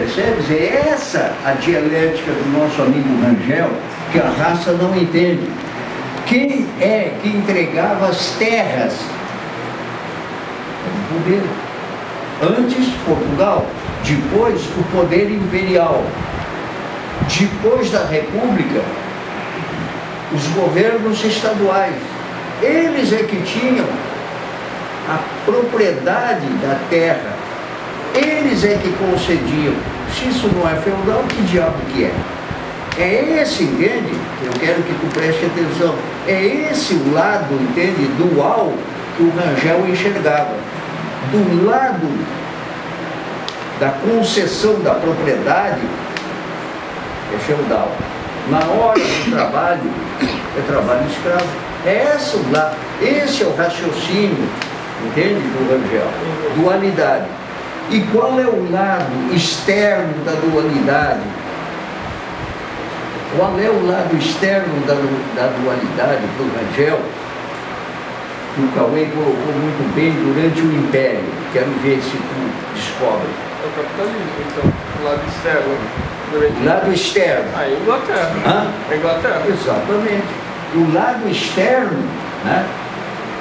percebes? É essa a dialética do nosso amigo Rangel, que a raça não entende. Quem é que entregava as terras? Era o poder. Antes, Portugal. Depois, o poder imperial. Depois da República, os governos estaduais. Eles é que tinham a propriedade da terra. Eles é que concediam. Se isso não é feudal, que diabo que é? É esse, entende? Eu quero que tu preste atenção. É esse o lado, entende, dual que o Rangel enxergava. Do lado da concessão da propriedade é feudal. Na hora do trabalho é trabalho escravo. É esse o lado. Esse é o raciocínio, entende, do Rangel. Dualidade. E qual é o lado externo da dualidade? Qual é o lado externo da dualidade para o Rangel? Que o Cauê colocou muito bem durante o Império. Quero ver se tu descobre. É o capitalismo, então, o lado externo. O lado externo. Ah, é Inglaterra. Hã? É Inglaterra. Exatamente. O lado externo, né,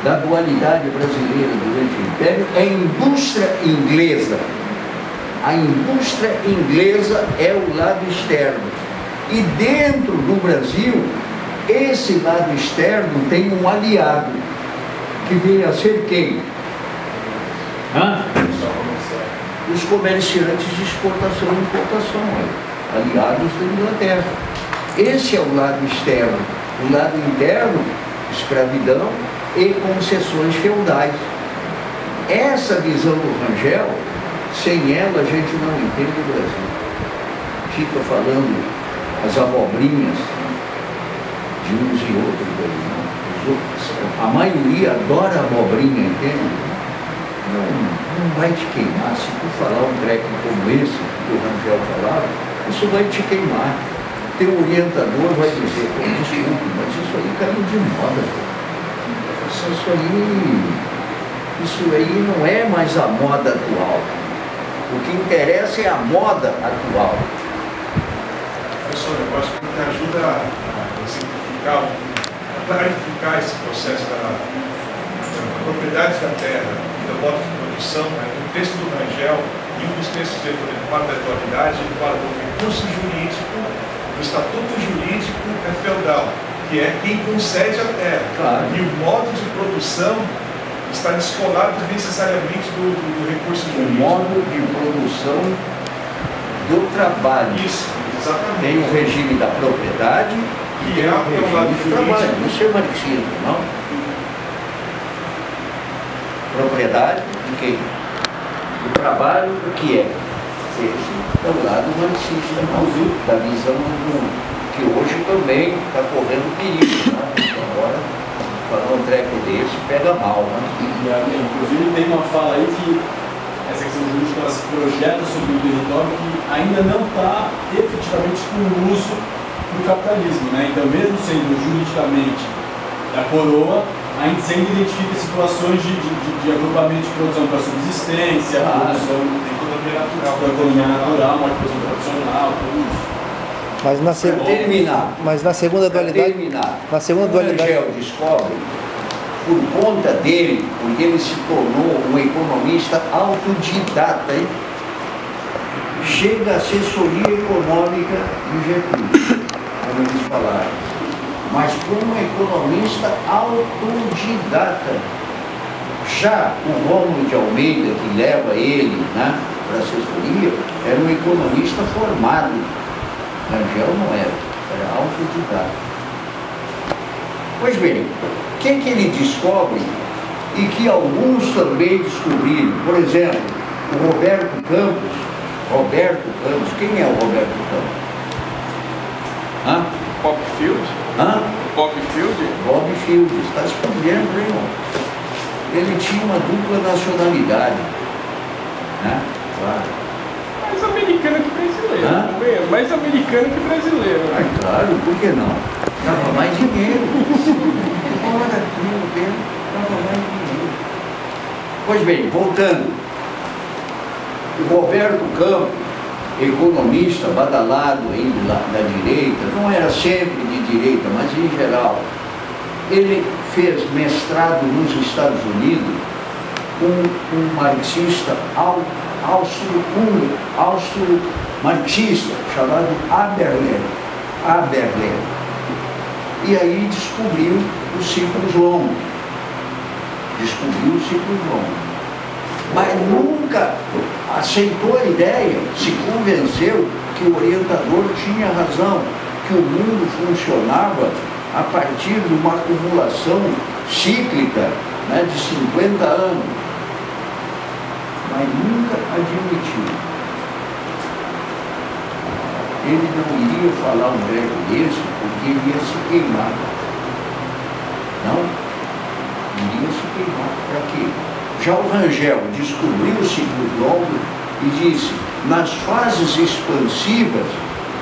da dualidade brasileira durante o Império é a indústria inglesa. A indústria inglesa é o lado externo. E dentro do Brasil, esse lado externo tem um aliado, que vem a ser quem? Hã? Os comerciantes de exportação e importação, aliados da Inglaterra. Esse é o lado externo. O lado interno, escravidão e concessões feudais. Essa visão do Rangel, sem ela a gente não entende o Brasil. Fica falando as abobrinhas de uns e outros aí, a maioria adora abobrinha, entende? Não vai te queimar. Se tu falar um treco como esse que o Rangel falava, isso vai te queimar. Teu orientador vai dizer, desculpe, mas isso aí caiu de moda. Isso aí não é mais a moda atual. O que interessa é a moda atual. Professor, eu acho que me ajuda a simplificar, a clarificar esse processo da propriedade da terra e do modo de produção. No texto do Rangel, e um dos textos dele, quando ele fala da atualidade, ele fala do recurso jurídico, do estatuto jurídico é feudal, que é quem concede a terra. Claro. E o modo de produção está descolado necessariamente do recurso jurídico. O modo de produção do trabalho. Isso, exatamente. Tem o regime da propriedade e tem o regime do trabalho. Isso é marxismo, não? Propriedade de quem? Do trabalho, o que é? Esse é o lado marxista, não? Da visão do mundo, que hoje também está correndo perigo, né? Agora, falar um treco desse pega mal, né? Inclusive tem uma fala aí que essa questão jurídica ela se projeta sobre o território que ainda não está efetivamente com o uso do capitalismo, né? Então, mesmo sendo juridicamente da coroa, ainda se ainda identifica situações de agrupamento de produção para subsistência, produção de economia natural, uma produção tradicional, tudo isso. Mas na segunda dualidade, na segunda dualidade, Rangel descobre, por conta dele, porque ele se tornou um economista autodidata, hein? Chega a assessoria econômica do Getúlio, como eles falaram, mas como economista autodidata. Já o Rômulo de Almeida, que leva ele, né, para a assessoria, era um economista formado. Rangel não era autodidata. Pois bem, o que ele descobre e que alguns também descobriram? Por exemplo, o Roberto Campos. Quem é o Roberto Campos? Hã? Popfield? Hã? Popfield? Bob Field, está escondendo, hein, irmão? Ele tinha uma dupla nacionalidade, né? Claro. Mais americano que brasileiro. Hã? Mais americano que brasileiro. Ah, claro, por que não? Dava mais dinheiro. Fora daquilo, dava mais dinheiro. Pois bem, voltando. O Roberto Campos economista badalado aí da direita, não era sempre de direita, mas em geral. Ele fez mestrado nos Estados Unidos com um marxista austro-marxista chamado Aberle. E aí descobriu os ciclos longos. Mas nunca aceitou a ideia, se convenceu que o orientador tinha razão, que o mundo funcionava a partir de uma acumulação cíclica, né, de 50 anos. Mas nunca admitiu. Ele não iria falar um treco desse porque ele ia se queimar. Não? Iria se queimar. Para quê? Já o Rangel descobriu o ciclo longo e disse, nas fases expansivas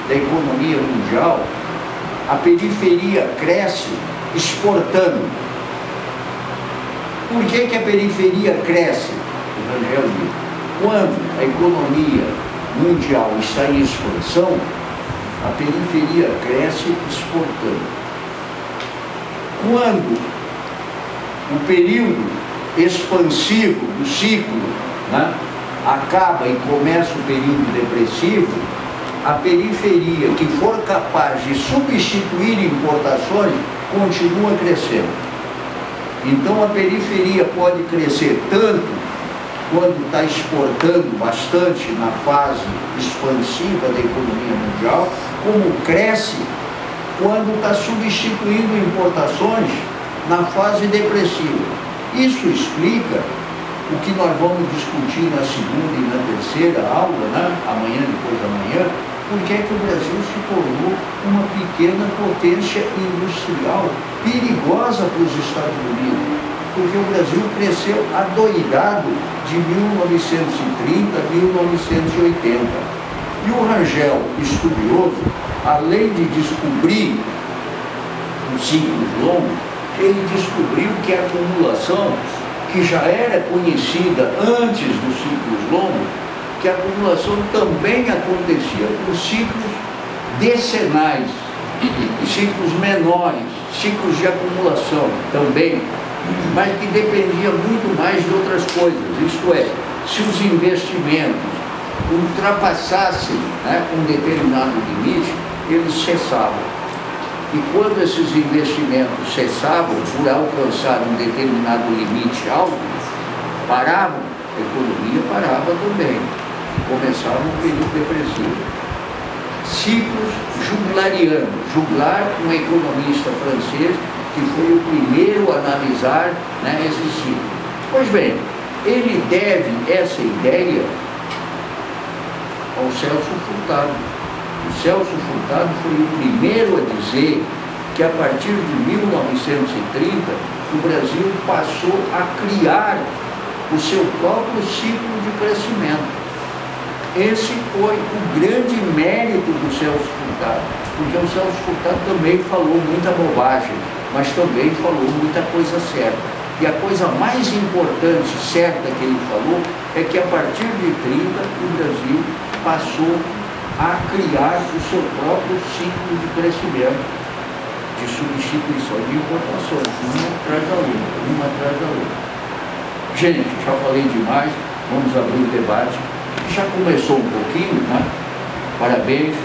da economia mundial, a periferia cresce exportando. Por que que a periferia cresce? O Rangel diz, quando a economia mundial está em expansão, a periferia cresce exportando. Quando o período expansivo do ciclo, né, acaba e começa o período depressivo, a periferia que for capaz de substituir importações continua crescendo. Então a periferia pode crescer tanto quando está exportando bastante na fase expansiva da economia mundial, como cresce quando está substituindo importações na fase depressiva. Isso explica o que nós vamos discutir na segunda e na terceira aula, né? Amanhã, depois da manhã, porque é que o Brasil se tornou uma pequena potência industrial perigosa para os Estados Unidos. Porque o Brasil cresceu adoidado de 1930 a 1980. E o Rangel, estudioso, além de descobrir os ciclos longos, ele descobriu que a acumulação, que já era conhecida antes dos ciclos longos, que a acumulação também acontecia por ciclos decenais, ciclos menores, ciclos de acumulação também, mas que dependia muito mais de outras coisas. Isto é, se os investimentos ultrapassassem, né, um determinado limite, eles cessavam. E quando esses investimentos cessavam por alcançar um determinado limite alto, paravam, a economia parava também. Começava um período depressivo. Ciclos juglarianos. Juglar, um economista francês, que foi o primeiro a analisar, né, esse ciclo. Pois bem, ele deve essa ideia ao Celso Furtado. O Celso Furtado foi o primeiro a dizer que a partir de 1930 o Brasil passou a criar o seu próprio ciclo de crescimento. Esse foi o grande mérito do Celso Furtado, porque o Celso Furtado também falou muita bobagem, mas também falou muita coisa certa. E a coisa mais importante, certa que ele falou, é que a partir de 30 o Brasil passou a criar o seu próprio ciclo de crescimento, de substituição de importações, uma atrás da outra. Gente, já falei demais, vamos abrir o debate. Já começou um pouquinho, né? Parabéns.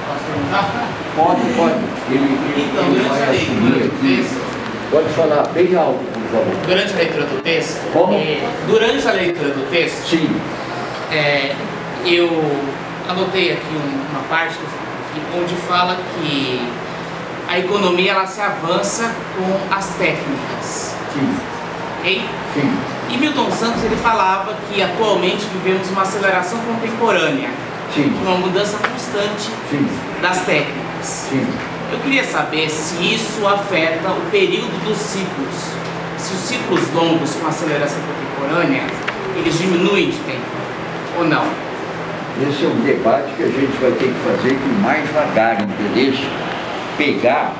Posso perguntar? Pode. Ele vai assumir aqui. Pode falar bem alto, por favor. Durante a leitura do texto? Como? Durante a leitura do texto, Sim. Eu anotei aqui uma parte onde fala que a economia ela se avança com as técnicas. Sim. Ok? Sim. E Milton Santos ele falava que atualmente vivemos uma aceleração contemporânea, Sim. uma mudança constante Sim. das técnicas. Sim. Eu queria saber se isso afeta o período dos ciclos. Se os ciclos longos com aceleração contemporânea, eles diminuem de tempo ou não? Esse é um debate que a gente vai ter que fazer com mais devagar, entendeu? Pegar,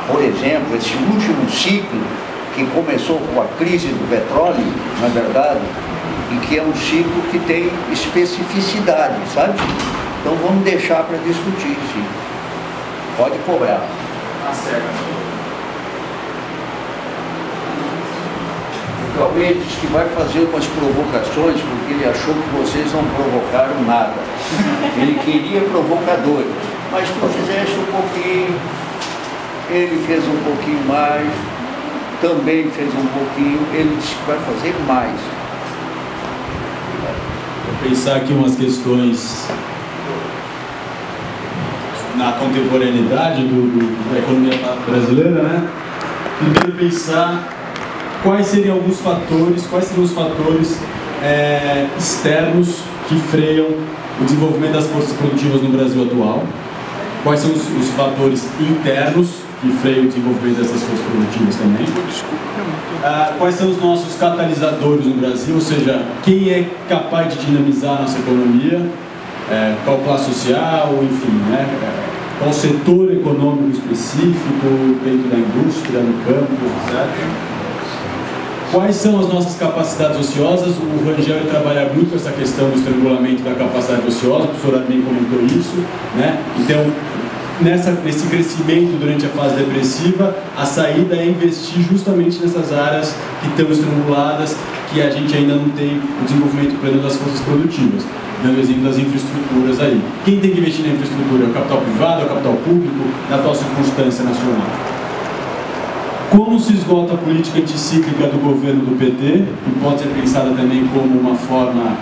por exemplo, esse último ciclo que começou com a crise do petróleo, na verdade, e que é um ciclo que tem especificidade, sabe? Então vamos deixar para discutir, sim. Pode cobrar. Tá certo. O Cauê disse que vai fazer umas provocações porque ele achou que vocês não provocaram nada. Ele queria provocadores, mas tu fizeste um pouquinho, ele fez um pouquinho mais, também fez um pouquinho, ele disse que vai fazer mais. Vou pensar aqui umas questões na contemporaneidade da economia brasileira, né? Primeiro pensar quais seriam os fatores externos que freiam o desenvolvimento das forças produtivas no Brasil atual, quais são os fatores internos que freiam o desenvolvimento dessas forças produtivas também, quais são os nossos catalisadores no Brasil, ou seja, quem é capaz de dinamizar a nossa economia, qual classe social, enfim, né? Qual setor econômico específico dentro da indústria, no campo, etc. Quais são as nossas capacidades ociosas? O Rangel trabalha muito com essa questão do estrangulamento da capacidade ociosa, o professor Armin comentou isso, né? Então, nesse crescimento durante a fase depressiva, a saída é investir justamente nessas áreas que estão estranguladas, que a gente ainda não tem o desenvolvimento pleno das forças produtivas. Dando exemplo das infraestruturas aí. Quem tem que investir na infraestrutura? É o capital privado, é o capital público, na atual circunstância nacional? Como se esgota a política anticíclica do governo do PT, que pode ser pensada também como uma forma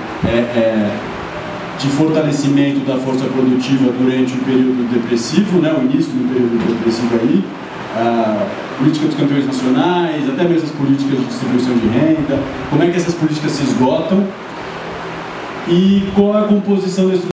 de fortalecimento da força produtiva durante o período depressivo, né, o início do período depressivo aí, política dos campeões nacionais, até mesmo as políticas de distribuição de renda, como é que essas políticas se esgotam e qual é a composição da estrutura